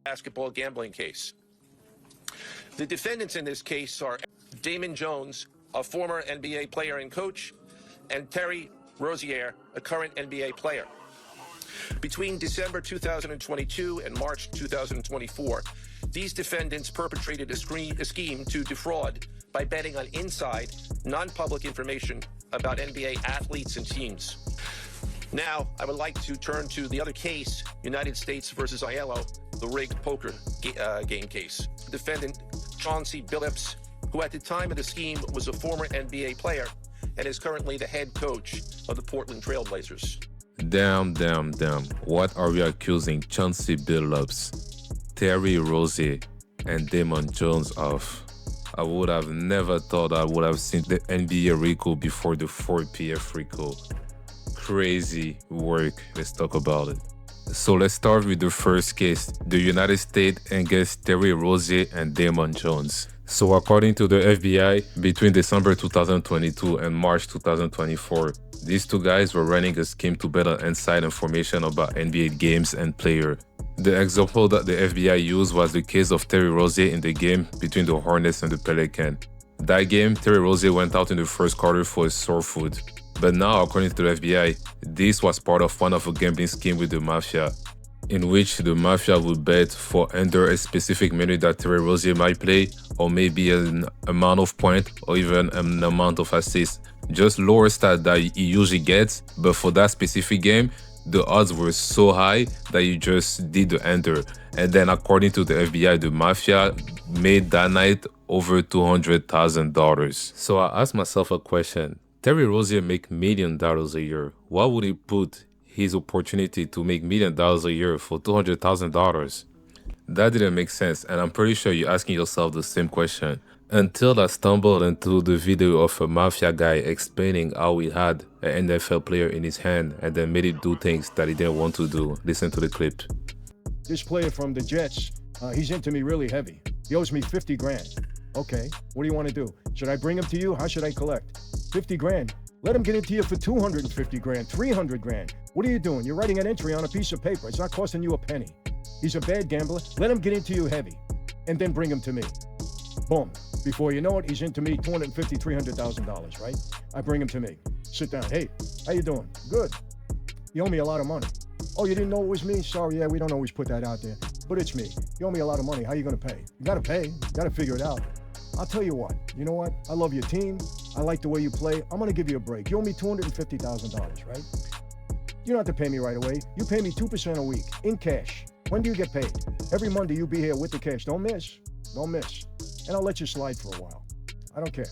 basketball gambling case. The defendants in this case are Damon Jones, a former NBA player and coach, and Terry Rozier, a current NBA player. Between December 2022 and March 2024, these defendants perpetrated a scheme to defraud by betting on inside, non-public information about NBA athletes and teams. Now, I would like to turn to the other case, United States versus Aiello, the rigged poker game case. Defendant Chauncey Billups, who at the time of the scheme was a former NBA player and is currently the head coach of the Portland Trail Blazers. Damn. What are we accusing Chauncey Billups, Terry Rozier, and Damon Jones of? I would have never thought I would have seen the NBA RICO before the 4PF RICO. Crazy work. Let's talk about it. So let's start with the first case, the United States against Terry Rozier and Damon Jones. So according to the FBI, between December 2022 and March 2024, these two guys were running a scheme to bet on inside information about NBA games and players. The example that the FBI used was the case of Terry Rozier in the game between the Hornets and the Pelicans. That game, Terry Rozier went out in the first quarter for a sore foot. But now, according to the FBI, this was part of one of a gambling scheme with the Mafia, in which the Mafia would bet for under a specific minute that Terry Rozier might play, or maybe an amount of points, or even an amount of assists. Just lower stat that he usually gets, but for that specific game, the odds were so high that you just did the under. And then according to the FBI, the Mafia made that night over $200,000. So I asked myself a question. Terry Rozier make $1 million a year. Why would he put his opportunity to make $1 million a year for $200,000? That didn't make sense, and I'm pretty sure you're asking yourself the same question. Until I stumbled into the video of a Mafia guy explaining how he had an NFL player in his hand and then made it do things that he didn't want to do. Listen to the clip. This player from the Jets, he's into me really heavy. He owes me 50 grand. Okay, what do you want to do? Should I bring him to you? How should I collect? 50 grand. Let him get into you for 250 grand, 300 grand. What are you doing? You're writing an entry on a piece of paper. It's not costing you a penny. He's a bad gambler. Let him get into you heavy and then bring him to me. Boom. Before you know it, he's into me $250,000, $300,000, right? I bring him to me. Sit down. Hey, how you doing? Good. You owe me a lot of money. Oh, you didn't know it was me? Sorry, yeah, we don't always put that out there. But it's me. You owe me a lot of money. How you going to pay? You got to pay. You got to figure it out. I'll tell you what. You know what? I love your team. I like the way you play. I'm going to give you a break. You owe me $250,000, right? You don't have to pay me right away. You pay me 2% a week in cash. When do you get paid? Every Monday you be here with the cash. Don't miss. Don't miss. And I'll let you slide for a while. I don't care.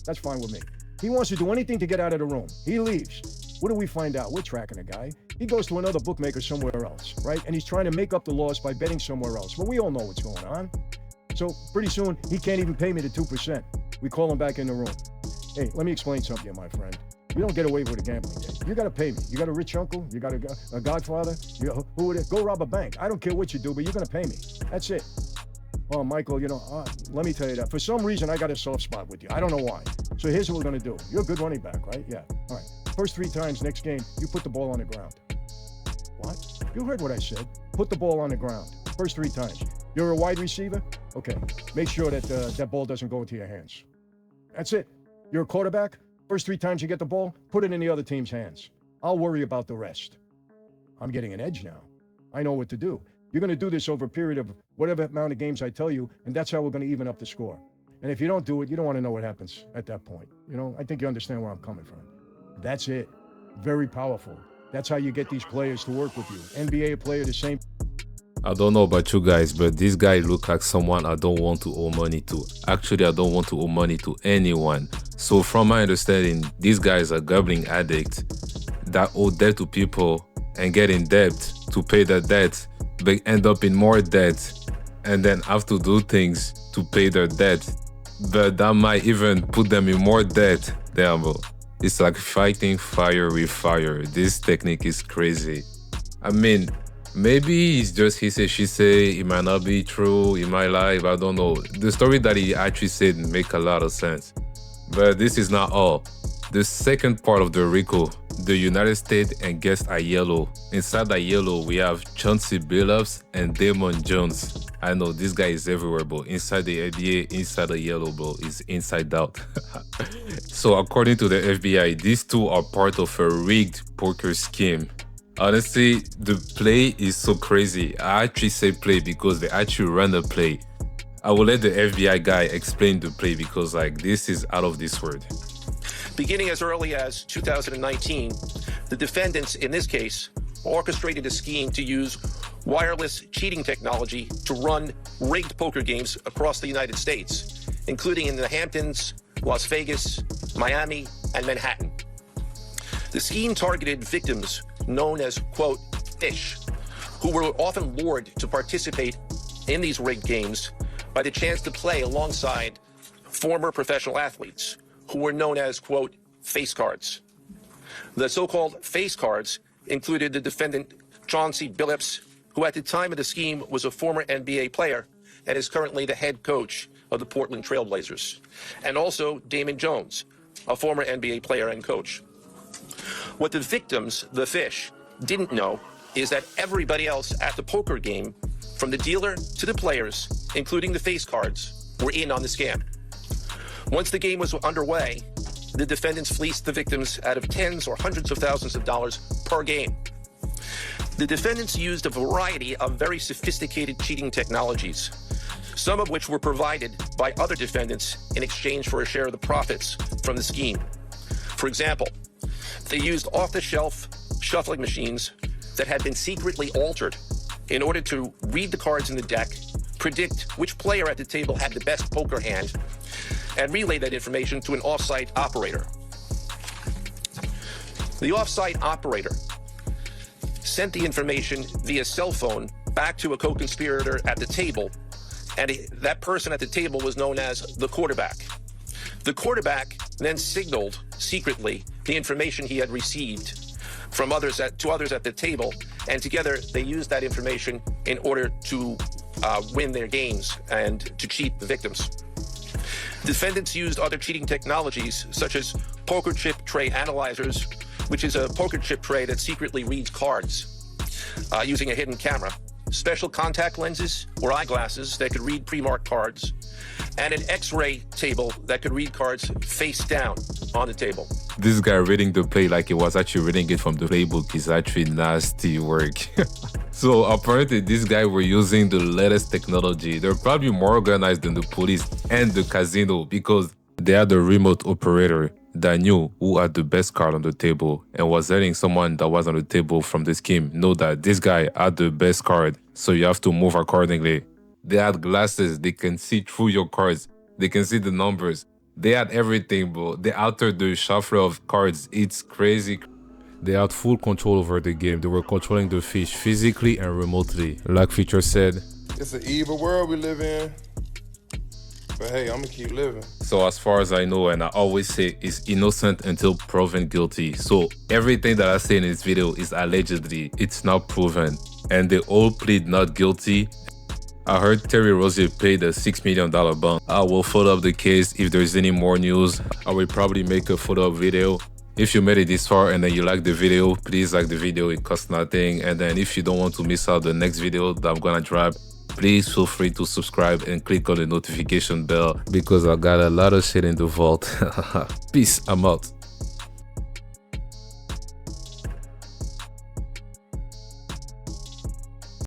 That's fine with me. He wants to do anything to get out of the room. He leaves. What do we find out? We're tracking a guy. He goes to another bookmaker somewhere else, right? And he's trying to make up the loss by betting somewhere else. But we all know what's going on. So pretty soon, he can't even pay me the 2%. We call him back in the room. Hey, let me explain something to you, my friend. You don't get away with a gambling game. You got to pay me. You got a rich uncle. You got a godfather. Who would it? Go rob a bank. I don't care what you do, but you're going to pay me. That's it. Oh, Michael, let me tell you that. For some reason, I got a soft spot with you. I don't know why. So here's what we're going to do. You're a good running back, right? Yeah. All right. First 3 times next game, you put the ball on the ground. What? You heard what I said. Put the ball on the ground. First 3 times. You're a wide receiver? Okay. Make sure that that ball doesn't go into your hands. That's it. You're a quarterback? First 3 times you get the ball, put it in the other team's hands. I'll worry about the rest. I'm getting an edge now. I know what to do. You're going to do this over a period of whatever amount of games I tell you, and that's how we're going to even up the score. And if you don't do it, you don't want to know what happens at that point. I think you understand where I'm coming from. That's it. Very powerful. That's how you get these players to work with you. NBA player, the same. I don't know about you guys, but this guy looks like someone I don't want to owe money to. Actually, I don't want to owe money to anyone. So from my understanding, this guy is a gambling addict that owe debt to people and get in debt to pay the debt, but end up in more debt and then have to do things to pay their debt. But that might even put them in more debt. Damn, bro. It's like fighting fire with fire. This technique is crazy. I mean, maybe it's just he say, she say, it might not be true, he might lie, but I don't know. The story that he actually said make a lot of sense. But this is not all. The second part of the RICO, the United States against Aiello. Inside Aiello, we have Chauncey Billups and Damon Jones. I know this guy is everywhere, bro. Inside the NBA, inside the yellow, bro, is inside out. So according to the FBI, these two are part of a rigged poker scheme. Honestly, the play is so crazy. I actually say play because they actually ran the play. I will let the FBI guy explain the play because like this is out of this world. Beginning as early as 2019, the defendants in this case orchestrated a scheme to use wireless cheating technology to run rigged poker games across the United States, including in the Hamptons, Las Vegas, Miami, and Manhattan. The scheme targeted victims known as, quote, fish, who were often lured to participate in these rigged games by the chance to play alongside former professional athletes who were known as, quote, face cards. The so-called face cards included the defendant Chauncey Billups, who at the time of the scheme was a former NBA player and is currently the head coach of the Portland Trail Blazers, and also Damon Jones, a former NBA player and coach. What the victims, the fish, didn't know is that everybody else at the poker game, from the dealer to the players, including the face cards, were in on the scam. Once the game was underway, the defendants fleeced the victims out of tens or hundreds of thousands of dollars per game. The defendants used a variety of very sophisticated cheating technologies, some of which were provided by other defendants in exchange for a share of the profits from the scheme. For example, they used off-the-shelf shuffling machines that had been secretly altered in order to read the cards in the deck, predict which player at the table had the best poker hand, and relay that information to an off-site operator. The off-site operator sent the information via cell phone back to a co-conspirator at the table, and that person at the table was known as the quarterback. The quarterback then signaled secretly the information he had received from others to others at the table, and together they used that information in order to win their games and to cheat the victims. Defendants used other cheating technologies such as poker chip tray analyzers, which is a poker chip tray that secretly reads cards using a hidden camera, special contact lenses or eyeglasses that could read pre-marked cards, and an X-ray table that could read cards face down on the table. This guy reading the play like he was actually reading it from the playbook is actually nasty work. So apparently this guy were using the latest technology. They're probably more organized than the police and the casino because they had a remote operator that knew who had the best card on the table and was letting someone that was on the table from the scheme know that this guy had the best card, so you have to move accordingly. They had glasses, they can see through your cards, they can see the numbers. They had everything, bro. They altered the shuffle of cards. It's crazy. They had full control over the game. They were controlling the fish physically and remotely. Like Feature said, it's an evil world we live in. But hey, I'm gonna keep living. So as far as I know, and I always say, is innocent until proven guilty. So everything that I say in this video is allegedly. It's not proven. And they all plead not guilty. I heard Terry Rozier paid a $6 million bond. I will follow up the case. If there's any more news, I will probably make a follow-up video. If you made it this far and then you like the video, please like the video. It costs nothing. And then if you don't want to miss out the next video that I'm gonna drop, please feel free to subscribe and click on the notification bell because I got a lot of shit in the vault. Peace, I'm out.